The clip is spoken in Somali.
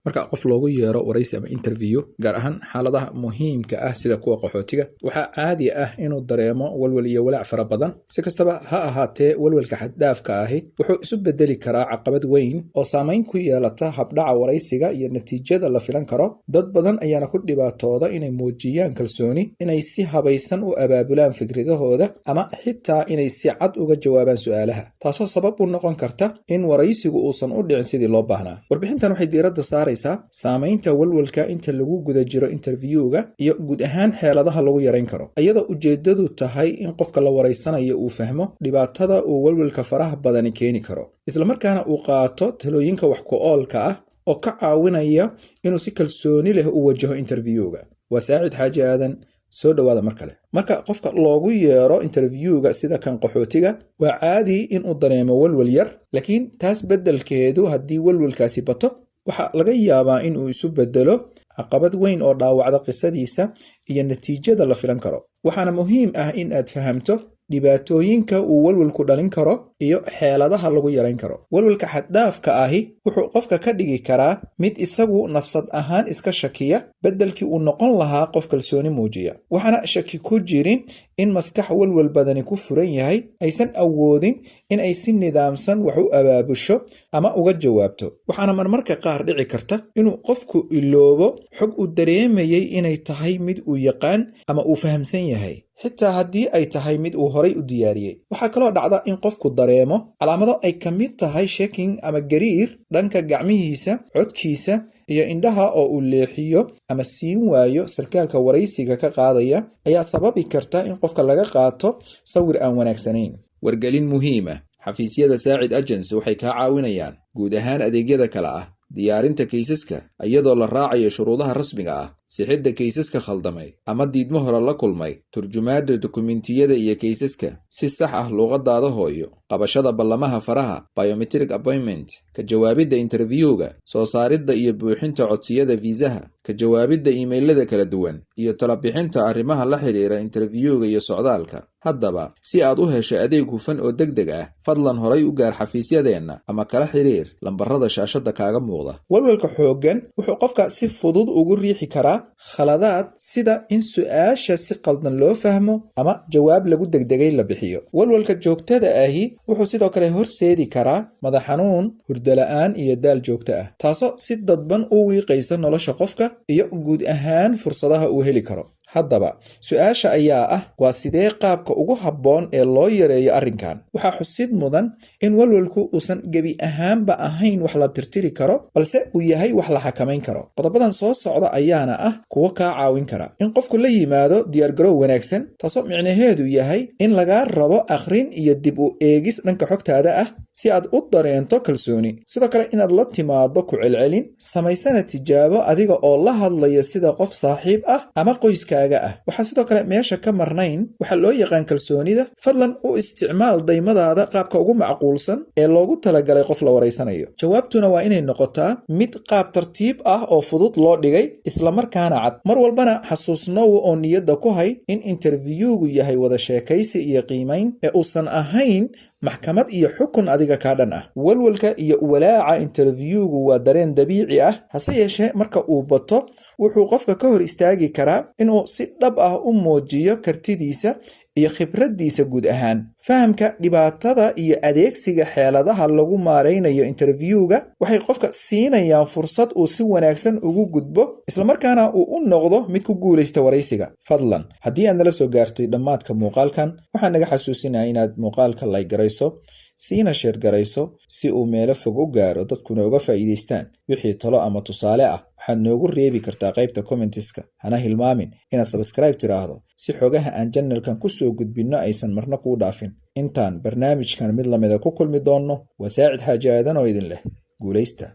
marka qof loogu yeero waraysi ama interview gaar ahaan xaaladaha muhiimka ah sida kuwa qaxootiga waxaa caadi ah inuu dareemo walwal iyo walaac fara badan si kastaba ha ahaatee walwalka xad-dhaafka ahi wuxuu isu bedeli karaa caqabad weyn oo saameyn ku yeelata habdhaca waraysiga iyo natiijada la filan karo. dad badan ayaana ku dhibaatooda inay muujiyaan kalsooni, inay si habaysan u abaabulaan fikradahooda ama xitaa inay si cad uga jawaabaan su'aalaha, taasoo sabab u noqon karta in waraysigu uusan u dhicin sidii loo baahnaa. warbixintan waxay diiradda saamaynta walwalka inta lagu guda jiro interviewga iyo guud ahaan xeeladaha lagu yarayn karo, iyadoo ujeedadu tahay in qofka la waraysanayo uu fahmo dhibaatada uu walwalka faraha badani keeni karo, islamarkaana uu qaato talooyinka wax ku oolka ah oo ka caawinaya inuu si kalsooni leh u wajaho interviewga. waa Saacid Xaaji Aadan, soo dhawaada mar kale. marka qofka loogu yeero interviewga sida kan qaxootiga waa caadi inuu dareemo walwal yar, laakiin taas beddelkeedu haddii walwalkaasi bato waxaa laga yaabaa in uu isu bedelo caqabad weyn oo dhaawacda qisadiisa iyo natiijada la filan karo. waxaana muhiim ah in aad fahamto dhibaatooyinka uu walwalku dhalin karo iyo xeeladaha lagu yarayn karo. walwalka xad-dhaafka ahi wuxuu qofka ka dhigi karaa mid isagu nafsad ahaan iska shakiya beddelkii uu noqon lahaa qof kalsooni muujiya. waxaana shaki ku jirin in maskax walwal badani ku furan yahay aysan awoodin in ay si nidaamsan wax u abaabusho ama uga jawaabto. waxaana marmarka qaar dhici karta inuu qofku iloobo xog uu dareemayay inay tahay mid uu yaqaan ama uu fahamsan yahay, xitaa haddii ay tahay mid uu horay u diyaariyey. waxaa kaloo dhacda in qofku dareemo calaamado ay ka mid tahay shaking ama gariir dhanka gacmihiisa, codkiisa iyo indhaha oo uu leexiyo ama siin waayo. sarkaalka waraysiga ka qaadaya ayaa sababi karta in qofka laga qaato sawir aan wanaagsanayn. wargelin muhiim ah: xafiisyada Saacid Agency waxay kaa caawinayaan guud ahaan adeegyada kale ah diyaarinta kaysaska iyadoo la raacayo shuruudaha rasmiga ah, sixidda kaysaska khaldamay ama diidmo hore la kulmay, turjumaadda dukumentiyada iyo kaysaska si sax ah luuqadaada hooyo, qabashada ballamaha faraha biometric appointment, ka jawaabidda interviewga, soo saaridda iyo buuxinta codsiyada viisaha, ka jawaabidda iimaylada kala duwan, iyo talabixinta arrimaha la xiriira interviewga iyo socdaalka. haddaba si aad u hesho adeeg hufan oo degdeg ah, fadlan horay u gaar xafiisyadeenna ama kala xiriir lambarada shaashada kaaga muuqda. walwalka xooggan wuxuu qofka si fudud ugu riixi karaa khaladaad sida in su'aasha si qaldan loo fahmo ama jawaab lagu degdegay la bixiyo. walwalka joogtada ahi wuxuu sidoo kale horseedi karaa madax xanuun, hurdo la'aan iyo daal joogto ah, taasoo si dadban u wiiqaysa nolosha qofka iyo guud ahaan fursadaha uu heli karo. haddaba su'aasha ayaa ah, waa sidee qaabka ugu habboon ee loo yareeyo arrinkan? waxaa xusid mudan in walwalku uusan gebi ahaanba ahayn wax la tirtiri karo, balse uu yahay wax la xakamayn karo. qodobadan soo socda ayaana ah kuwo kaa caawin kara in qofku la yimaado diyaargarow wanaagsan, taasoo micnaheedu yahay in lagaa rabo akhrin iyo dib u eegis dhanka xogtaada ah si aad u dareento kalsooni. sidoo kale inaad la timaado ku celcelin, samaysana tijaabo adiga oo la hadlaya sida qof saaxiib ah ama qoyska. waxaa sidoo kale meesha ka marnayn waxa loo yaqaan kalsoonida. fadlan u isticmaal daymadaada qaabka ugu macquulsan ee loogu talagalay qof la waraysanayo. jawaabtuna waa inay noqotaa mid qaab tartiib ah oo fudud loo dhigay, islamarkaana cad. mar walbana xasuusnow oo niyadda ku hay in interviewgu yahay wada sheekaysi iyo qiimayn ee uusan ahayn maxkamad iyo xukun adiga kaa dhan ah. walwalka iyo walaaca interviewgu waa dareen dabiici ah, hase yeeshee marka uu bato wuxuu qofka ka hor istaagi karaa inuu si dhab ah u muujiyo kartidiisa iyo khibraddiisa guud ahaan. fahamka dhibaatada iyo adeegsiga xeeladaha lagu maaraynayo interviewga waxay qofka siinayaan fursad uu si wanaagsan ugu gudbo, islamarkaana uu u noqdo mid ku guulaysta waraysiga. fadlan haddii aad nala soo gaartay dhammaadka muuqaalkan, waxaan naga xasuusinaya inaad muuqaalka like garayso, siina sheer garayso si uu meelo fog u gaaro dadkuna uga faa'iidaystaan. wixii talo ama tusaale ah waxaad noogu reebi kartaa qaybta commentiska. hana hilmaamin inaad subscribe tiraahdo si xogaha aan channelkan ku soo gudbinno aysan marna kuu dhaafin. intaan barnaamijkan mid lamida ku kulmi doonno, waa Saacid Xaaji Aadan oo idin leh guulaysta.